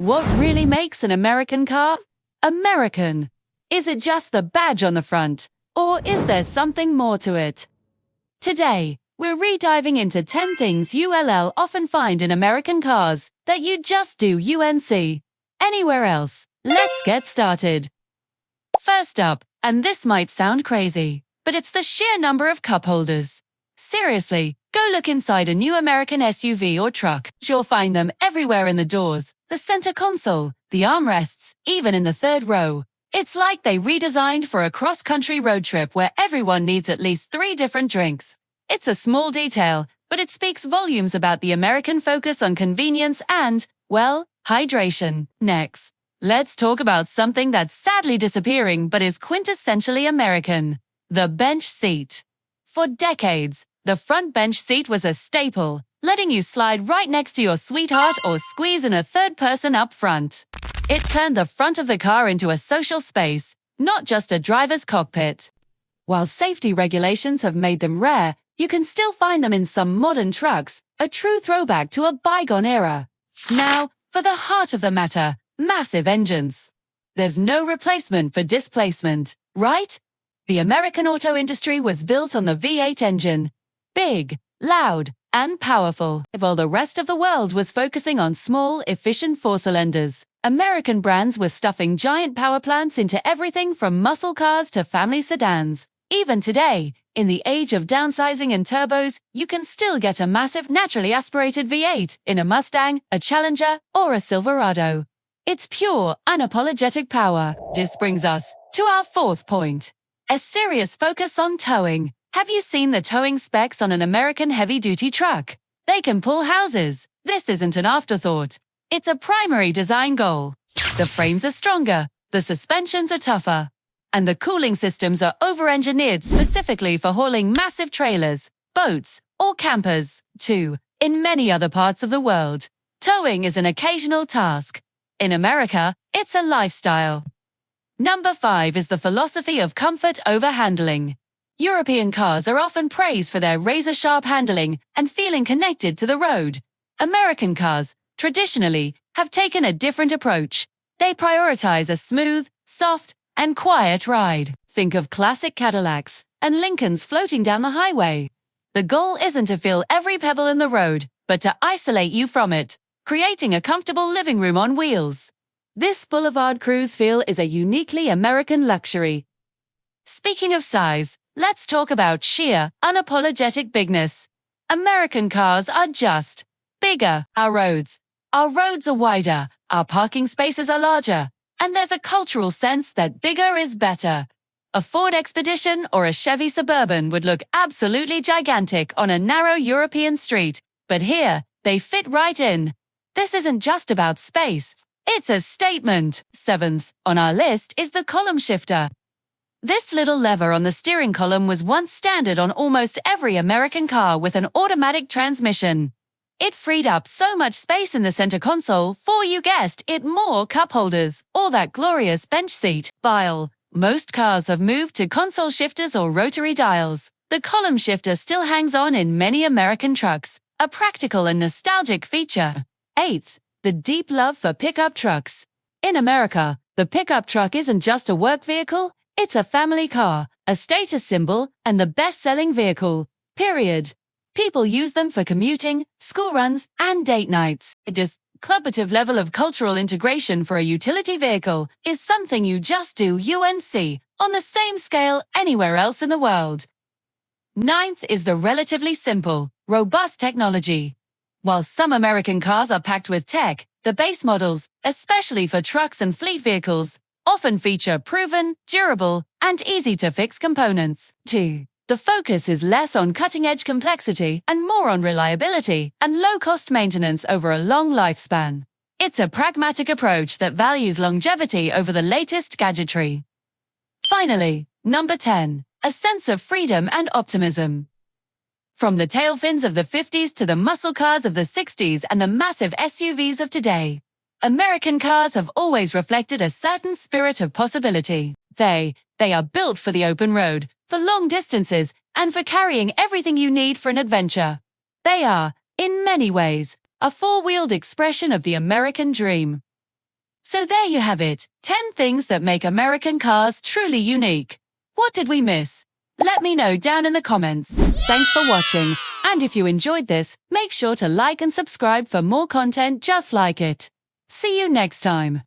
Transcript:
What really makes an American car American? Is it just the badge on the front, or is there something more to it? Today, we're re-diving into 10 things you'll often find in American cars that you just do anywhere else. Let's get started. First up, and this might sound crazy, but it's the sheer number of cup holders. Seriously, go look inside a new American SUV or truck. You'll find them everywhere in the doors, the center console, the armrests, even in the third row. It's like they redesigned for a cross-country road trip where everyone needs at least 3 different drinks. It's a small detail, but it speaks volumes about the American focus on convenience and, well, hydration. Next, let's talk about something that's sadly disappearing but is quintessentially American: the bench seat. For decades, the front bench seat was a staple, letting you slide right next to your sweetheart or squeeze in a third person up front. It turned the front of the car into a social space, not just a driver's cockpit. While safety regulations have made them rare, you can still find them in some modern trucks, a true throwback to a bygone era. Now, for the heart of the matter, massive engines. There's no replacement for displacement, right? The American auto industry was built on the V8 engine. Big, loud, and powerful. While the rest of the world was focusing on small, efficient 4-cylinders, American brands were stuffing giant power plants into everything from muscle cars to family sedans. Even today, in the age of downsizing and turbos, you can still get a massive naturally aspirated V8 in a Mustang, a Challenger, or a Silverado. It's pure, unapologetic power. This brings us to our 4th point: a serious focus on towing. Have you seen the towing specs on an American heavy-duty truck? They can pull houses. This isn't an afterthought. It's a primary design goal. The frames are stronger, the suspensions are tougher, and the cooling systems are over-engineered specifically for hauling massive trailers, boats, or campers. 2. In many other parts of the world, towing is an occasional task. In America, it's a lifestyle. Number 5 is the philosophy of comfort over handling. European cars are often praised for their razor-sharp handling and feeling connected to the road. American cars, traditionally, have taken a different approach. They prioritize a smooth, soft, and quiet ride. Think of classic Cadillacs and Lincolns floating down the highway. The goal isn't to feel every pebble in the road, but to isolate you from it, creating a comfortable living room on wheels. This boulevard cruise feel is a uniquely American luxury. Speaking of size, let's talk about sheer, unapologetic bigness. American cars are just bigger. Our roads are wider, our parking spaces are larger, and there's a cultural sense that bigger is better. A Ford Expedition or a Chevy Suburban would look absolutely gigantic on a narrow European street, but here, they fit right in. This isn't just about space, it's a statement. 7th on our list is the column shifter. This little lever on the steering column was once standard on almost every American car with an automatic transmission. It freed up so much space in the center console for, you guessed it, more cup holders, or that glorious bench seat. While most cars have moved to console shifters or rotary dials, the column shifter still hangs on in many American trucks, a practical and nostalgic feature. 8th, the deep love for pickup trucks. In America, the pickup truck isn't just a work vehicle, it's a family car, a status symbol, and the best-selling vehicle, period. People use them for commuting, school runs, and date nights. This collaborative level of cultural integration for a utility vehicle is something you just do on the same scale anywhere else in the world. 9th is the relatively simple, robust technology. While some American cars are packed with tech, the base models, especially for trucks and fleet vehicles, often feature proven, durable, and easy-to-fix components. 2. The focus is less on cutting-edge complexity and more on reliability and low-cost maintenance over a long lifespan. It's a pragmatic approach that values longevity over the latest gadgetry. Finally, number 10, a sense of freedom and optimism. From the tail fins of the 50s to the muscle cars of the 60s and the massive SUVs of today, American cars have always reflected a certain spirit of possibility. They are built for the open road, for long distances, and for carrying everything you need for an adventure. They are, in many ways, a four-wheeled expression of the American dream. So there you have it, 10 things that make American cars truly unique. What did we miss? Let me know down in the comments. Thanks for watching, and if you enjoyed this, make sure to like and subscribe for more content just like it. See you next time.